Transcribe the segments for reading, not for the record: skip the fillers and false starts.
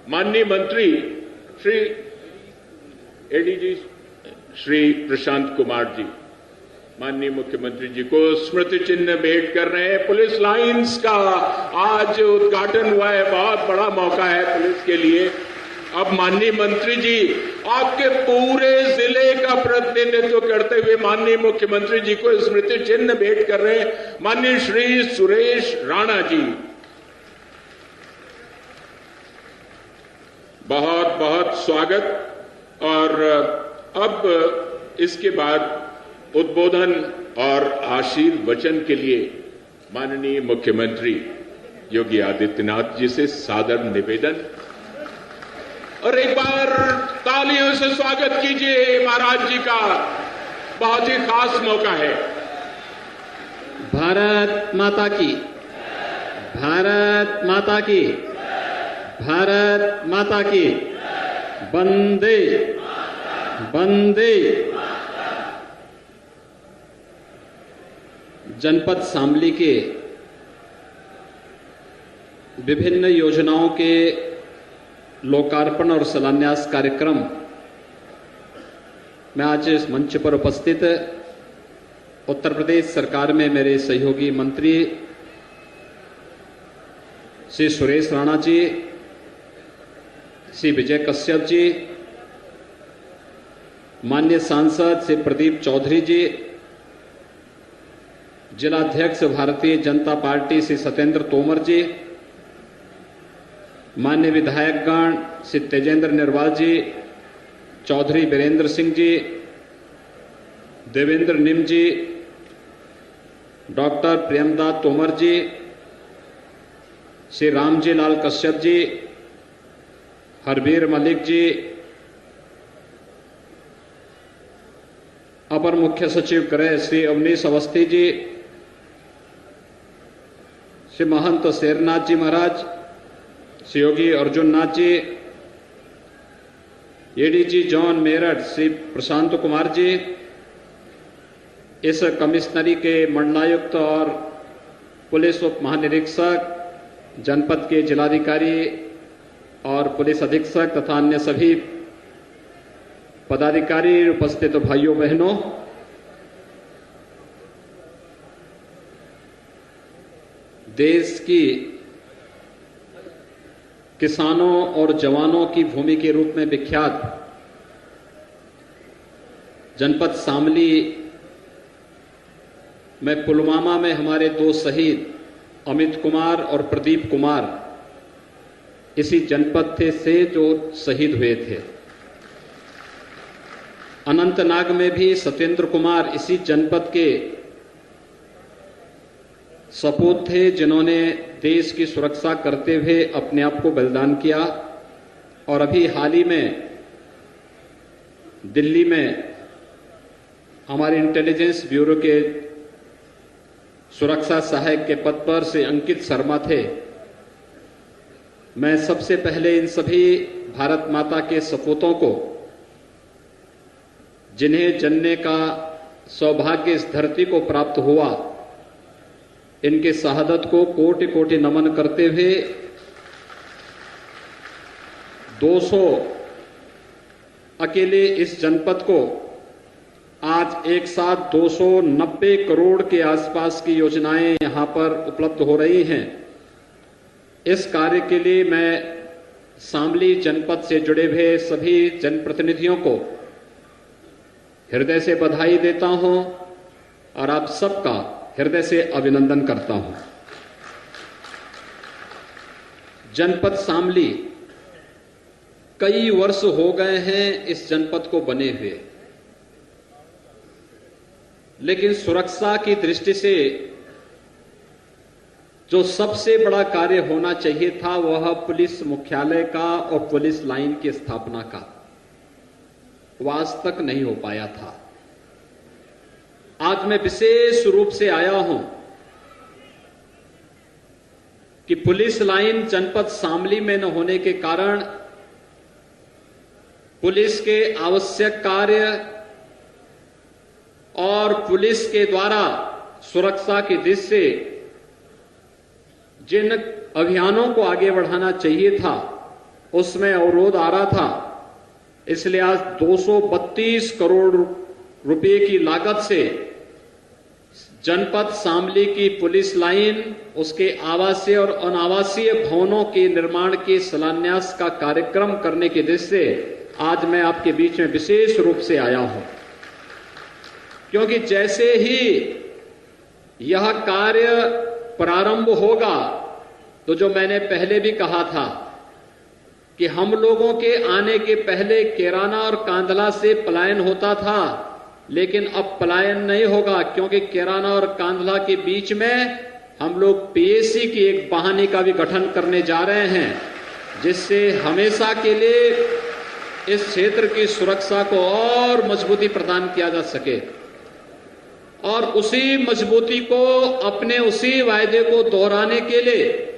माननीय मंत्री श्री एडीजी श्री प्रशांत कुमार जी माननीय मुख्यमंत्री जी को स्मृति चिन्ह भेंट कर रहे हैं। पुलिस लाइंस का आज उद्घाटन हुआ है, बहुत बड़ा मौका है पुलिस के लिए। अब माननीय मंत्री जी आपके पूरे जिले का प्रतिनिधित्व करते हुए माननीय मुख्यमंत्री जी को स्मृति चिन्ह भेंट कर रहे हैं। माननीय श्री सुरेश राणा जी, बहुत बहुत स्वागत। और अब इसके बाद उद्बोधन और आशीर्वचन के लिए माननीय मुख्यमंत्री योगी आदित्यनाथ जी से सादर निवेदन, और एक बार तालियों से स्वागत कीजिए महाराज जी का, बहुत ही खास मौका है। भारत माता की, भारत माता की, भारत माता की, वंदे वंदे। जनपद शामली के विभिन्न योजनाओं के लोकार्पण और शिलान्यास कार्यक्रम में आज इस मंच पर उपस्थित उत्तर प्रदेश सरकार में मेरे सहयोगी मंत्री श्री सुरेश राणा जी, श्री विजय कश्यप जी, माननीय सांसद श्री प्रदीप चौधरी जी, जिलाध्यक्ष भारतीय जनता पार्टी श्री सत्येंद्र तोमर जी, माननीय विधायकगण श्री तेजेंद्र निर्वाल जी, चौधरी वीरेंद्र सिंह जी, देवेंद्र निम जी, डॉक्टर प्रेमदास तोमर जी, श्री रामजी लाल कश्यप जी, हरबीर मलिक जी, अपर मुख्य सचिव गृह श्री अवनीश अवस्थी जी, श्री महंत शेरनाथ जी महाराज, श्री योगी अर्जुन नाथ जी, एडीजी जॉन मेरठ श्री प्रशांत कुमार जी, इस कमिश्नरी के मंडलायुक्त और पुलिस उप महानिरीक्षक, जनपद के जिलाधिकारी और पुलिस अधीक्षक तथा अन्य सभी पदाधिकारी, उपस्थित भाइयों बहनों, देश की किसानों और जवानों की भूमि के रूप में विख्यात जनपद शामली में पुलवामा में हमारे दो शहीद अमित कुमार और प्रदीप कुमार इसी जनपद से जो शहीद हुए थे। अनंतनाग में भी सत्येंद्र कुमार इसी जनपद के सपूत थे, जिन्होंने देश की सुरक्षा करते हुए अपने आप को बलिदान किया। और अभी हाल ही में दिल्ली में हमारे इंटेलिजेंस ब्यूरो के सुरक्षा सहायक के पद पर से अंकित शर्मा थे। मैं सबसे पहले इन सभी भारत माता के सपूतों को, जिन्हें जनने का सौभाग्य इस धरती को प्राप्त हुआ, इनके शहादत को कोटि कोटि नमन करते हुए 200 अकेले इस जनपद को आज एक साथ 290 करोड़ के आसपास की योजनाएं यहां पर उपलब्ध हो रही हैं। इस कार्य के लिए मैं शामली जनपद से जुड़े हुए सभी जनप्रतिनिधियों को हृदय से बधाई देता हूं और आप सबका हृदय से अभिनंदन करता हूं। जनपद शामली कई वर्ष हो गए हैं इस जनपद को बने हुए, लेकिन सुरक्षा की दृष्टि से जो सबसे बड़ा कार्य होना चाहिए था वह पुलिस मुख्यालय का और पुलिस लाइन की स्थापना का, वह आज तक नहीं हो पाया था। आज मैं विशेष रूप से आया हूं कि पुलिस लाइन जनपद शामली में न होने के कारण पुलिस के आवश्यक कार्य और पुलिस के द्वारा सुरक्षा की दृष्टि से जिन अभियानों को आगे बढ़ाना चाहिए था उसमें अवरोध आ रहा था, इसलिए आज 232 करोड़ रुपए की लागत से जनपद शामली की पुलिस लाइन, उसके आवासीय और अनावासीय भवनों के निर्माण के शिलान्यास का कार्यक्रम करने के उद्देश्य से आज मैं आपके बीच में विशेष रूप से आया हूं, क्योंकि जैसे ही यह कार्य प्रारंभ होगा तो जो मैंने पहले भी कहा था कि हम लोगों के आने के पहले कैराना और कांधला से पलायन होता था, लेकिन अब पलायन नहीं होगा, क्योंकि कैराना और कांधला के बीच में हम लोग पीएसी की एक वाहिनी का भी गठन करने जा रहे हैं, जिससे हमेशा के लिए इस क्षेत्र की सुरक्षा को और मजबूती प्रदान किया जा सके। और उसी मजबूती को, अपने उसी वायदे को दोहराने के लिए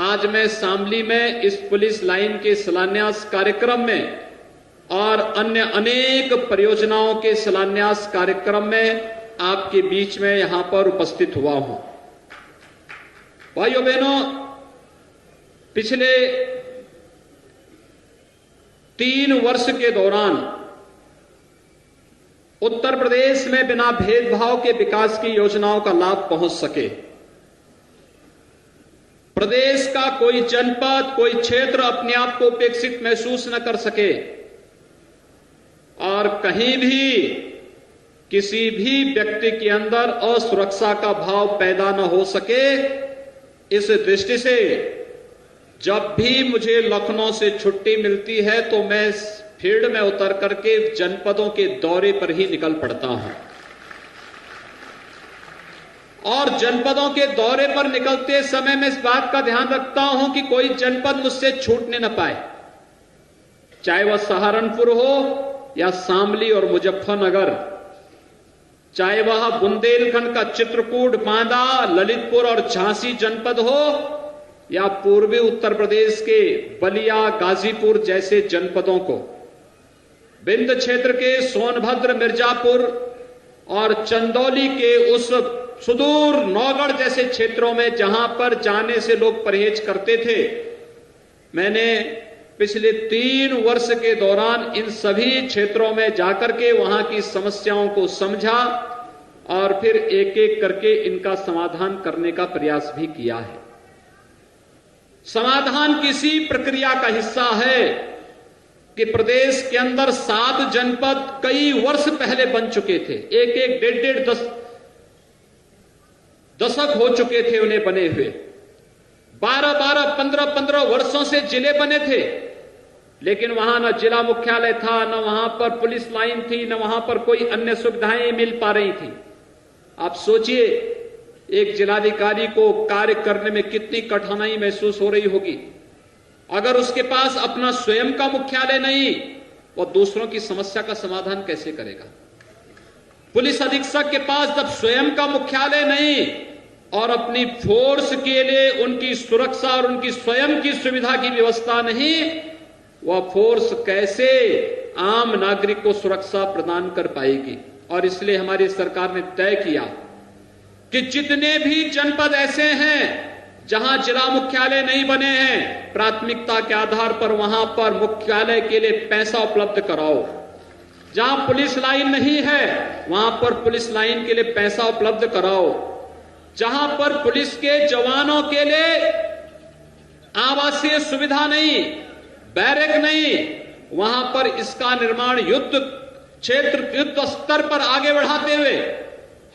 आज मैं शामली में इस पुलिस लाइन के शिलान्यास कार्यक्रम में और अन्य अनेक परियोजनाओं के शिलान्यास कार्यक्रम में आपके बीच में यहां पर उपस्थित हुआ हूं। भाइयों बहनों, पिछले 3 वर्ष के दौरान उत्तर प्रदेश में बिना भेदभाव के विकास की योजनाओं का लाभ पहुंच सके। प्रदेश का कोई जनपद, कोई क्षेत्र अपने आप को उपेक्षित महसूस न कर सके और कहीं भी किसी भी व्यक्ति के अंदर असुरक्षा का भाव पैदा न हो सके। इस दृष्टि से जब भी मुझे लखनऊ से छुट्टी मिलती है तो मैं फील्ड में उतर करके जनपदों के दौरे पर ही निकल पड़ता हूं, और जनपदों के दौरे पर निकलते समय मैं इस बात का ध्यान रखता हूं कि कोई जनपद मुझसे छूटने न पाए, चाहे वह सहारनपुर हो या शामली और मुजफ्फरनगर, चाहे वह बुंदेलखंड का चित्रकूट, बांदा, ललितपुर और झांसी जनपद हो या पूर्वी उत्तर प्रदेश के बलिया, गाजीपुर जैसे जनपदों को, विंध्य क्षेत्र के सोनभद्र, मिर्जापुर और चंदौली के उस सुदूर नौगढ़ जैसे क्षेत्रों में जहां पर जाने से लोग परहेज करते थे, मैंने पिछले 3 वर्ष के दौरान इन सभी क्षेत्रों में जाकर के वहां की समस्याओं को समझा और फिर एक एक करके इनका समाधान करने का प्रयास भी किया है। समाधान किसी प्रक्रिया का हिस्सा है कि प्रदेश के अंदर 7 जनपद कई वर्ष पहले बन चुके थे, एक डेढ़ दशक हो चुके थे उन्हें बने हुए, 12 15 वर्षों से जिले बने थे, लेकिन वहां न जिला मुख्यालय था, न वहां पर पुलिस लाइन थी, न वहां पर कोई अन्य सुविधाएं मिल पा रही थी। आप सोचिए एक जिलाधिकारी को कार्य करने में कितनी कठिनाई महसूस हो रही होगी। अगर उसके पास अपना स्वयं का मुख्यालय नहीं, वो दूसरों की समस्या का समाधान कैसे करेगा? पुलिस अधीक्षक के पास जब स्वयं का मुख्यालय नहीं और अपनी फोर्स के लिए उनकी सुरक्षा और उनकी स्वयं की सुविधा की व्यवस्था नहीं, वह फोर्स कैसे आम नागरिक को सुरक्षा प्रदान कर पाएगी? और इसलिए हमारी सरकार ने तय किया कि जितने भी जनपद ऐसे हैं जहां जिला मुख्यालय नहीं बने हैं, प्राथमिकता के आधार पर वहां पर मुख्यालय के लिए पैसा उपलब्ध कराओ। जहां पुलिस लाइन नहीं है वहां पर पुलिस लाइन के लिए पैसा उपलब्ध कराओ। जहां पर पुलिस के जवानों के लिए आवासीय सुविधा नहीं, बैरक नहीं, वहां पर इसका निर्माण युद्ध क्षेत्र, युद्ध स्तर पर आगे बढ़ाते हुए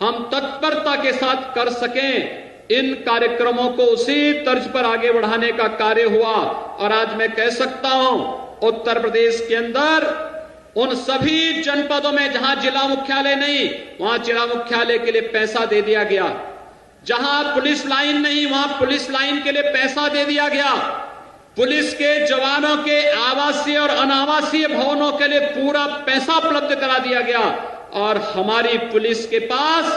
हम तत्परता के साथ कर सकें। इन कार्यक्रमों को उसी तर्ज पर आगे बढ़ाने का कार्य हुआ और आज मैं कह सकता हूं उत्तर प्रदेश के अंदर उन सभी जनपदों में जहां जिला मुख्यालय नहीं, वहां जिला मुख्यालय के लिए पैसा दे दिया गया। जहां पुलिस लाइन नहीं, वहां पुलिस लाइन के लिए पैसा दे दिया गया। पुलिस के जवानों के आवासीय और अनावासीय भवनों के लिए पूरा पैसा उपलब्ध करा दिया गया। और हमारी पुलिस के पास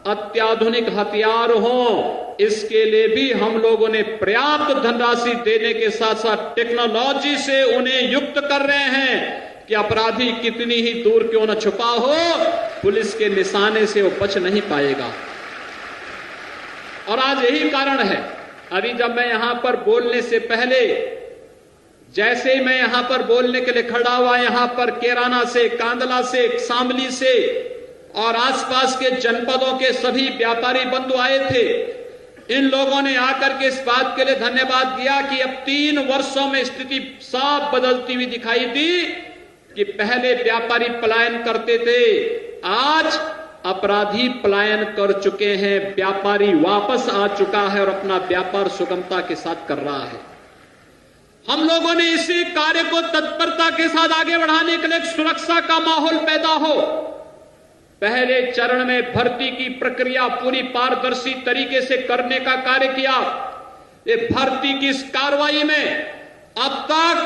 अत्याधुनिक हथियार हो, इसके लिए भी हम लोगों ने पर्याप्त धनराशि देने के साथ साथ टेक्नोलॉजी से उन्हें युक्त कर रहे हैं कि अपराधी कितनी ही दूर क्यों न छुपा हो, पुलिस के निशाने से वो बच नहीं पाएगा। और आज यही कारण है, अभी जब मैं यहां पर बोलने से पहले जैसे मैं यहां पर बोलने के लिए खड़ा हुआ, यहां पर कैराना से, कांदला से, शामली से और आसपास के जनपदों के सभी व्यापारी बंधु आए थे। इन लोगों ने आकर के इस बात के लिए धन्यवाद दिया कि अब 3 वर्षों में स्थिति साफ बदलती हुई दिखाई दी कि पहले व्यापारी पलायन करते थे, आज अपराधी पलायन कर चुके हैं, व्यापारी वापस आ चुका है और अपना व्यापार सुगमता के साथ कर रहा है। हम लोगों ने इसी कार्य को तत्परता के साथ आगे बढ़ाने के लिए एक सुरक्षा का माहौल पैदा हो। पहले चरण में भर्ती की प्रक्रिया पूरी पारदर्शी तरीके से करने का कार्य किया। ये भर्ती की इस कार्रवाई में अब तक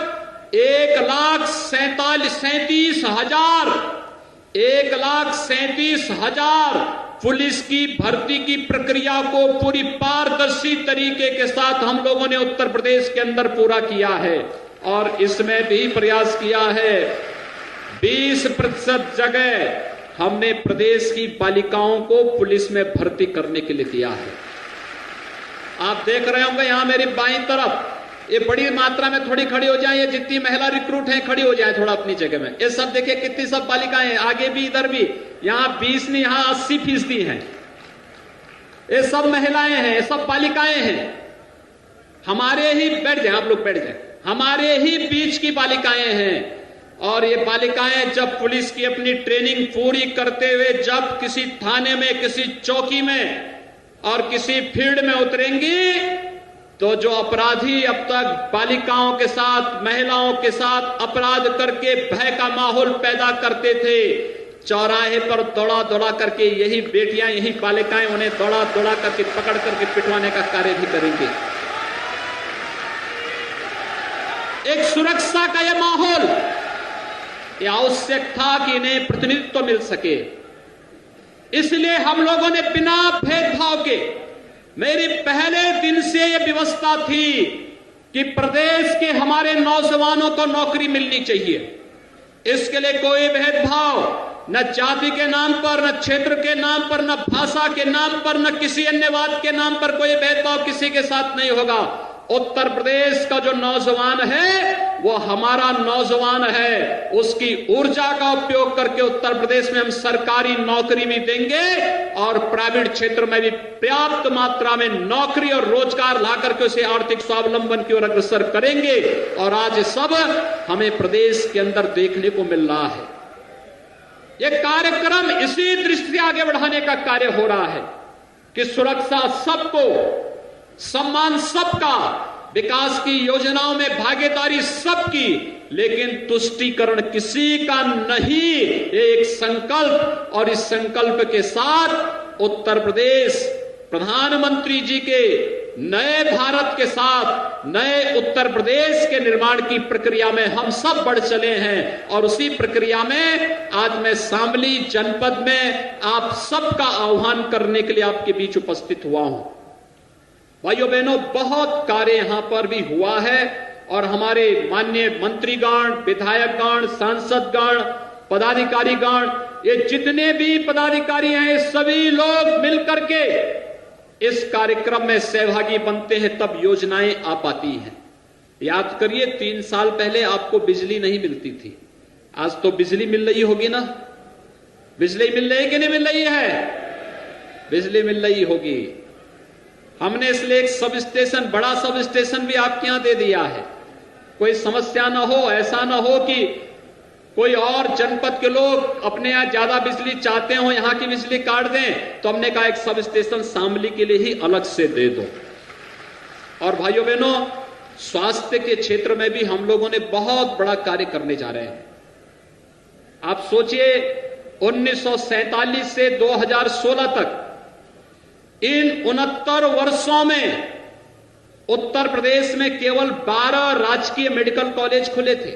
1,37,000 पुलिस की भर्ती की प्रक्रिया को पूरी पारदर्शी तरीके के साथ हम लोगों ने उत्तर प्रदेश के अंदर पूरा किया है। और इसमें भी प्रयास किया है 20% जगह हमने प्रदेश की बालिकाओं को पुलिस में भर्ती करने के लिए दिया है। आप देख रहे होंगे यहां मेरी बाईं तरफ ये बड़ी मात्रा में थोड़ी खड़ी हो जाए, ये जितनी महिला रिक्रूट हैं खड़ी हो जाए थोड़ा अपनी जगह में। ये सब देखिए कितनी सब बालिकाएं हैं, आगे भी इधर भी, यहां 20 नहीं यहां 80% हैं। ये सब महिलाएं हैं, ये सब बालिकाएं हैं। हमारे ही बैठ जाए, आप लोग बैठ जाए, हमारे ही बीच की बालिकाएं हैं। और ये बालिकाएं जब पुलिस की अपनी ट्रेनिंग पूरी करते हुए जब किसी थाने में, किसी चौकी में और किसी फील्ड में उतरेंगी, तो जो अपराधी अब तक बालिकाओं के साथ, महिलाओं के साथ अपराध करके भय का माहौल पैदा करते थे, चौराहे पर दौड़ा दौड़ा करके यही बेटियां, यही बालिकाएं उन्हें दौड़ा दौड़ा करके पकड़ करके पिटवाने का कार्य भी करेंगे। एक सुरक्षा का यह माहौल, यह आवश्यक था कि इन्हें प्रतिनिधित्व मिल सके। इसलिए हम लोगों ने बिना भेदभाव के, मेरी पहले दिन से यह व्यवस्था थी कि प्रदेश के हमारे नौजवानों को नौकरी मिलनी चाहिए। इसके लिए कोई भेदभाव न जाति के नाम पर, न क्षेत्र के नाम पर, न भाषा के नाम पर, न किसी अन्य बात के नाम पर कोई भेदभाव किसी के साथ नहीं होगा। उत्तर प्रदेश का जो नौजवान है वो हमारा नौजवान है, उसकी ऊर्जा का उपयोग करके उत्तर प्रदेश में हम सरकारी नौकरी भी देंगे और प्राइवेट क्षेत्र में भी पर्याप्त मात्रा में नौकरी और रोजगार ला करके उसे आर्थिक स्वावलंबन की ओर अग्रसर करेंगे। और आज सब हमें प्रदेश के अंदर देखने को मिल रहा है। यह कार्यक्रम इसी दृष्टि से आगे बढ़ाने का कार्य हो रहा है कि सुरक्षा सबको, सम्मान सबका, विकास की योजनाओं में भागीदारी सबकी, लेकिन तुष्टीकरण किसी का नहीं। एक संकल्प, और इस संकल्प के साथ उत्तर प्रदेश प्रधानमंत्री जी के नए भारत के साथ, नए उत्तर प्रदेश के निर्माण की प्रक्रिया में हम सब बढ़ चले हैं। और उसी प्रक्रिया में आज मैं शामली जनपद में आप सबका आह्वान करने के लिए आपके बीच उपस्थित हुआ हूं। भाइयों बहनों, बहुत कार्य यहां पर भी हुआ है और हमारे माननीय मंत्रीगण, विधायकगण, सांसदगण, पदाधिकारीगण, ये जितने भी पदाधिकारी हैं, सभी लोग मिलकर के इस कार्यक्रम में सहभागी बनते हैं, तब योजनाएं आ पाती हैं। याद करिए 3 साल पहले आपको बिजली नहीं मिलती थी, आज तो बिजली मिल रही होगी ना? बिजली मिल रही है कि नहीं मिल रही है? बिजली मिल रही होगी। हमने इसलिए एक सब स्टेशन, बड़ा सब स्टेशन भी आपके यहां दे दिया है। कोई समस्या ना हो, ऐसा ना हो कि कोई और जनपद के लोग अपने यहां ज्यादा बिजली चाहते हो, यहां की बिजली काट दें, तो हमने कहा एक सब स्टेशन शामली के लिए ही अलग से दे दो। और भाइयों बहनों, स्वास्थ्य के क्षेत्र में भी हम लोगों ने बहुत बड़ा कार्य करने जा रहे हैं। आप सोचिए 1947 से 2016 तक इन 69 वर्षों में उत्तर प्रदेश में केवल 12 राजकीय मेडिकल कॉलेज खुले थे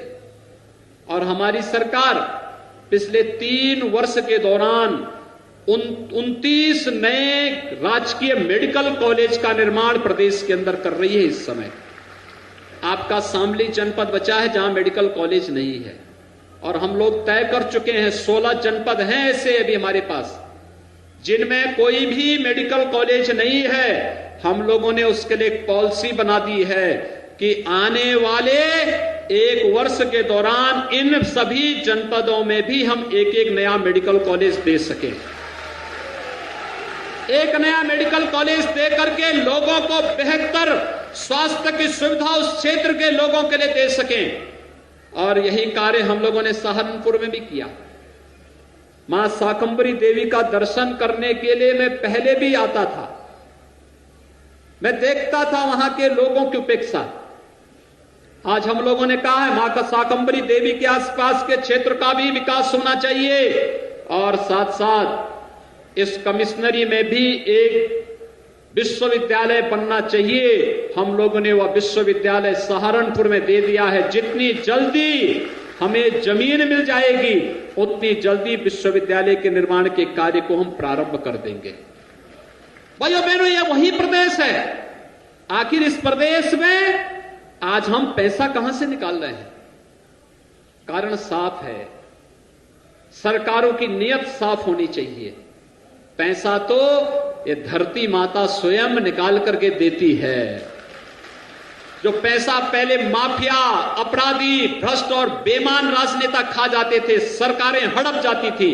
और हमारी सरकार पिछले 3 वर्ष के दौरान 29 नए राजकीय मेडिकल कॉलेज का निर्माण प्रदेश के अंदर कर रही है। इस समय आपका शामली जनपद बचा है जहां मेडिकल कॉलेज नहीं है और हम लोग तय कर चुके हैं 16 जनपद हैं ऐसे अभी हमारे पास जिनमें कोई भी मेडिकल कॉलेज नहीं है। हम लोगों ने उसके लिए एक पॉलिसी बना दी है कि आने वाले एक वर्ष के दौरान इन सभी जनपदों में भी हम एक एक नया मेडिकल कॉलेज दे सकें। एक नया मेडिकल कॉलेज दे करके लोगों को बेहतर स्वास्थ्य की सुविधा उस क्षेत्र के लोगों के लिए दे सकें। और यही कार्य हम लोगों ने सहारनपुर में भी किया। मां शाकंभरी देवी का दर्शन करने के लिए मैं पहले भी आता था। मैं देखता था वहां के लोगों की उपेक्षा। आज हम लोगों ने कहा है मां का शाकंभरी देवी के आसपास के क्षेत्र का भी विकास होना चाहिए और साथ साथ इस कमिश्नरी में भी एक विश्वविद्यालय बनना चाहिए। हम लोगों ने वह विश्वविद्यालय सहारनपुर में दे दिया है। जितनी जल्दी हमें जमीन मिल जाएगी उतनी जल्दी विश्वविद्यालय के निर्माण के कार्य को हम प्रारंभ कर देंगे। भाइयों बहनों, यह वही प्रदेश है। आखिर इस प्रदेश में आज हम पैसा कहां से निकाल रहे हैं? कारण साफ है, सरकारों की नीयत साफ होनी चाहिए। पैसा तो ये धरती माता स्वयं निकाल करके देती है। जो पैसा पहले माफिया, अपराधी, भ्रष्ट और बेईमान राजनेता खा जाते थे, सरकारें हड़प जाती थी,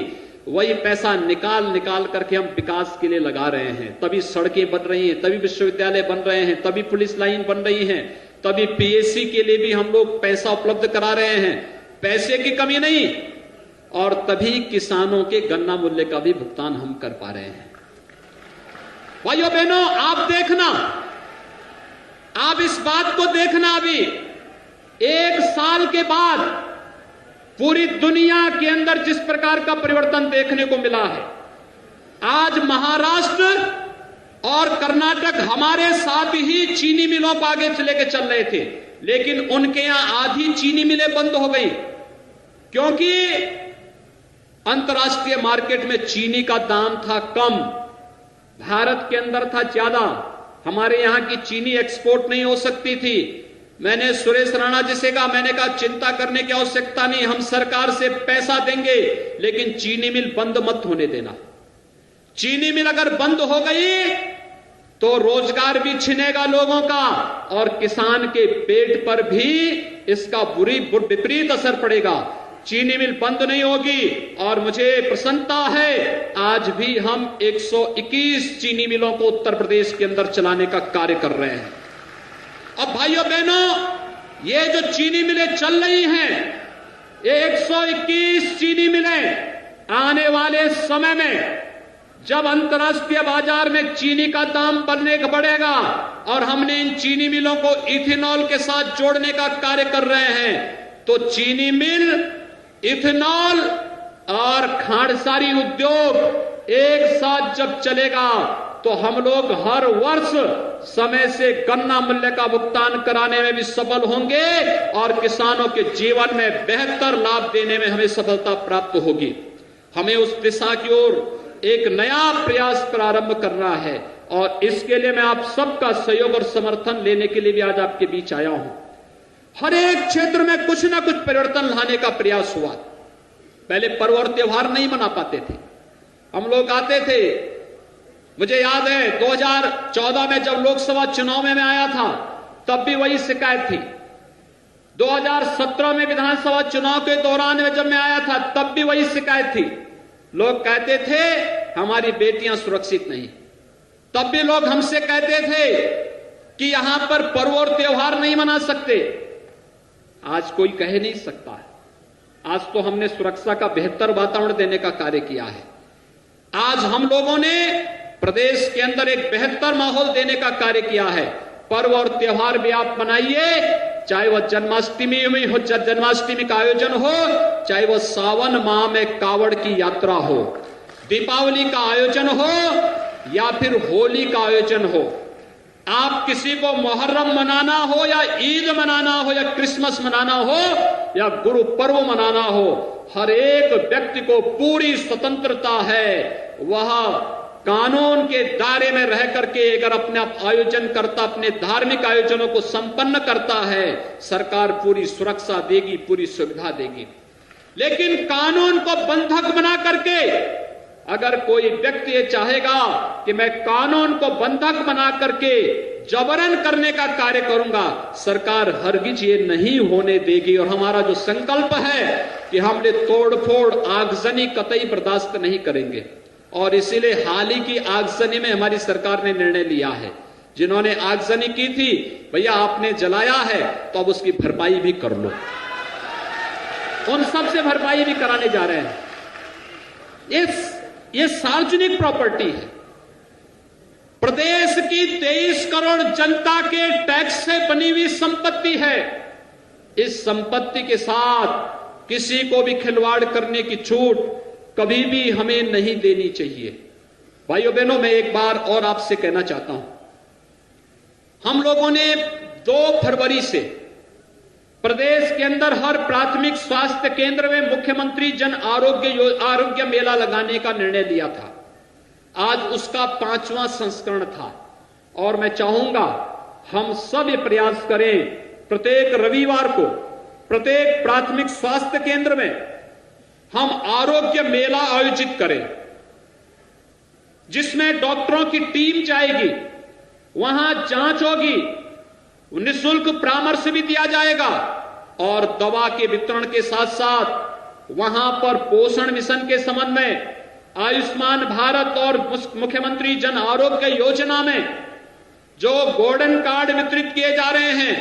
वही पैसा निकाल करके हम विकास के लिए लगा रहे हैं। तभी सड़कें बन रही हैं, तभी विश्वविद्यालय बन रहे हैं, तभी पुलिस लाइन बन रही है, तभी पीएससी के लिए भी हम लोग पैसा उपलब्ध करा रहे हैं। पैसे की कमी नहीं, और तभी किसानों के गन्ना मूल्य का भी भुगतान हम कर पा रहे हैं। भाइयों बहनों, आप देखना, आप इस बात को देखना, अभी एक साल के बाद पूरी दुनिया के अंदर जिस प्रकार का परिवर्तन देखने को मिला है। आज महाराष्ट्र और कर्नाटक हमारे साथ ही चीनी मिलों को आगे लेके चल रहे थे, लेकिन उनके यहां आधी चीनी मिलें बंद हो गई, क्योंकि अंतर्राष्ट्रीय मार्केट में चीनी का दाम था कम, भारत के अंदर था ज्यादा। हमारे यहां की चीनी एक्सपोर्ट नहीं हो सकती थी। मैंने सुरेश राणा जी से कहा, मैंने कहा चिंता करने की आवश्यकता नहीं, हम सरकार से पैसा देंगे, लेकिन चीनी मिल बंद मत होने देना। चीनी मिल अगर बंद हो गई तो रोजगार भी छिनेगा लोगों का और किसान के पेट पर भी इसका विपरीत असर पड़ेगा। चीनी मिल बंद नहीं होगी और मुझे प्रसन्नता है, आज भी हम 121 चीनी मिलों को उत्तर प्रदेश के अंदर चलाने का कार्य कर रहे हैं। अब भाइयों बहनों, ये जो चीनी मिलें चल रही हैं, ये 121 चीनी मिलें आने वाले समय में जब अंतर्राष्ट्रीय बाजार में चीनी का दाम बढ़ेगा और हमने इन चीनी मिलों को इथेनॉल के साथ जोड़ने का कार्य कर रहे हैं, तो चीनी मिल, इथेनॉल और खांडसारी उद्योग एक साथ जब चलेगा तो हम लोग हर वर्ष समय से गन्ना मूल्य का भुगतान कराने में भी सफल होंगे और किसानों के जीवन में बेहतर लाभ देने में हमें सफलता प्राप्त होगी। हमें उस दिशा की ओर एक नया प्रयास प्रारंभ करना है और इसके लिए मैं आप सबका सहयोग और समर्थन लेने के लिए भी आज आपके बीच आया हूं। हर एक क्षेत्र में कुछ ना कुछ परिवर्तन लाने का प्रयास हुआ। पहले पर्व और त्योहार नहीं मना पाते थे, हम लोग आते थे। मुझे याद है 2014 में जब लोकसभा चुनाव में मैं आया था तब भी वही शिकायत थी। 2017 में विधानसभा चुनाव के दौरान में जब मैं आया था तब भी वही शिकायत थी। लोग कहते थे हमारी बेटियां सुरक्षित नहीं। तब भी लोग हमसे कहते थे कि यहां पर पर्व और त्योहार नहीं मना सकते। आज कोई कह नहीं सकता है। आज तो हमने सुरक्षा का बेहतर वातावरण देने का कार्य किया है। आज हम लोगों ने प्रदेश के अंदर एक बेहतर माहौल देने का कार्य किया है। पर्व और त्योहार भी आप मनाइए, चाहे वह जन्माष्टमी में हो, जन्माष्टमी का आयोजन हो, चाहे वह सावन माह में कावड़ की यात्रा हो, दीपावली का आयोजन हो या फिर होली का आयोजन हो। आप किसी को मुहर्रम मनाना हो या ईद मनाना हो या क्रिसमस मनाना हो या गुरु पर्व मनाना हो, हर एक व्यक्ति को पूरी स्वतंत्रता है। वह कानून के दायरे में रह करके अगर अपने आयोजन करता, अपने धार्मिक आयोजनों को संपन्न करता है, सरकार पूरी सुरक्षा देगी, पूरी सुविधा देगी। लेकिन कानून को बंधक बना करके अगर कोई व्यक्ति ये चाहेगा कि मैं कानून को बंधक बना करके जबरन करने का कार्य करूंगा, सरकार हरगिज ये नहीं होने देगी। और हमारा जो संकल्प है कि हमने तोड़फोड़, आगजनी कतई बर्दाश्त नहीं करेंगे। और इसीलिए हाल ही की आगजनी में हमारी सरकार ने निर्णय लिया है, जिन्होंने आगजनी की थी, भैया आपने जलाया है तो अब उसकी भरपाई भी कर लो। उन सब से भरपाई भी कराने जा रहे हैं। ये सार्वजनिक प्रॉपर्टी है। प्रदेश की 23 करोड़ जनता के टैक्स से बनी हुई संपत्ति है। इस संपत्ति के साथ किसी को भी खिलवाड़ करने की छूट कभी भी हमें नहीं देनी चाहिए। भाइयों बहनों, मैं एक बार और आपसे कहना चाहता हूं, हम लोगों ने 2 फरवरी से प्रदेश के अंदर हर प्राथमिक स्वास्थ्य केंद्र में मुख्यमंत्री जन आरोग्य मेला लगाने का निर्णय लिया था। आज उसका 5वां संस्करण था और मैं चाहूंगा हम सब ये प्रयास करें, प्रत्येक रविवार को प्रत्येक प्राथमिक स्वास्थ्य केंद्र में हम आरोग्य मेला आयोजित करें, जिसमें डॉक्टरों की टीम जाएगी, वहां जांच होगी, निःशुल्क परामर्श भी दिया जाएगा और दवा के वितरण के साथ साथ वहां पर पोषण मिशन के संबंध में, आयुष्मान भारत और मुख्यमंत्री जन आरोग्य योजना में जो गोल्डन कार्ड वितरित किए जा रहे हैं,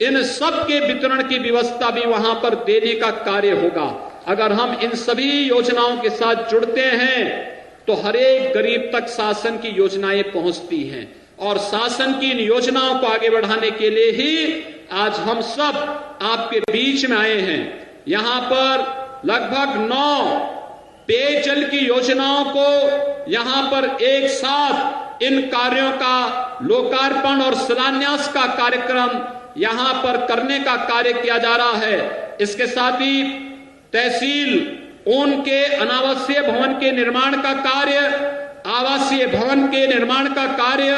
इन सब के वितरण की व्यवस्था भी वहां पर देने का कार्य होगा। अगर हम इन सभी योजनाओं के साथ जुड़ते हैं तो हर एक गरीब तक शासन की योजनाएं पहुंचती हैं और शासन की इन योजनाओं को आगे बढ़ाने के लिए ही आज हम सब आपके बीच में आए हैं। यहां पर लगभग 9 पेयजल की योजनाओं को यहां पर एक साथ इन कार्यों का लोकार्पण और शिलान्यास का कार्यक्रम यहां पर करने का कार्य किया जा रहा है। इसके साथ ही तहसील उनके अनावासीय भवन के निर्माण का कार्य, आवासीय भवन के निर्माण का कार्य,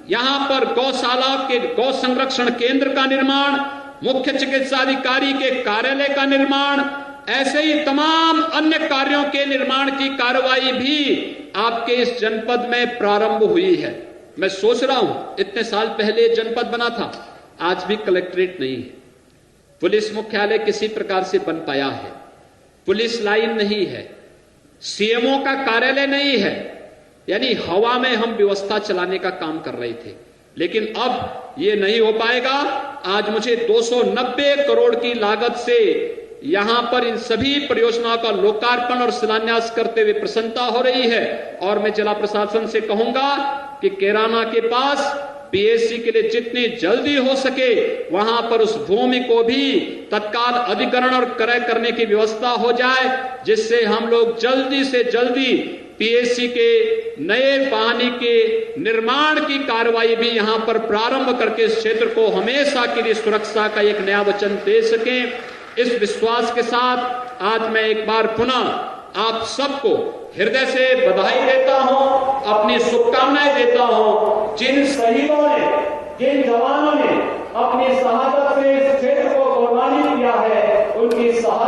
यहां पर गौशाला के गौ संरक्षण केंद्र का निर्माण, मुख्य चिकित्साधिकारी के कार्यालय का निर्माण, ऐसे ही तमाम अन्य कार्यों के निर्माण की कार्रवाई भी आपके इस जनपद में प्रारंभ हुई है। मैं सोच रहा हूं, इतने साल पहले जनपद बना था, आज भी कलेक्ट्रेट नहीं है, पुलिस मुख्यालय किसी प्रकार से बन पाया है, पुलिस लाइन नहीं है, सीएमओ का कार्यालय नहीं है, यानी हवा में हम व्यवस्था चलाने का काम कर रहे थे। लेकिन अब ये नहीं हो पाएगा। आज मुझे 290 करोड़ की लागत से यहां पर इन सभी परियोजनाओं का लोकार्पण और शिलान्यास करते हुए प्रसन्नता हो रही है और मैं जिला प्रशासन से कहूंगा कि कैराना के पास पीएससी के लिए जितनी जल्दी हो सके वहां पर उस भूमि को भी तत्काल अधिग्रहण और क्रय करने की व्यवस्था हो जाए, जिससे हम लोग जल्दी से जल्दी पीएससी के नए पानी के निर्माण की कार्रवाई भी यहां पर प्रारंभ करके इस क्षेत्र को हमेशा के लिए सुरक्षा का एक नया वचन दे सकें। इस विश्वास के साथ आज मैं एक बार पुनः आप सबको हृदय से बधाई देता हूं, अपनी शुभकामनाएं देता हूं। जिन शहीदों ने, जिन जवानों ने अपनी शहादत से इस क्षेत्र को कुर्बानी किया है, उनकी शहादत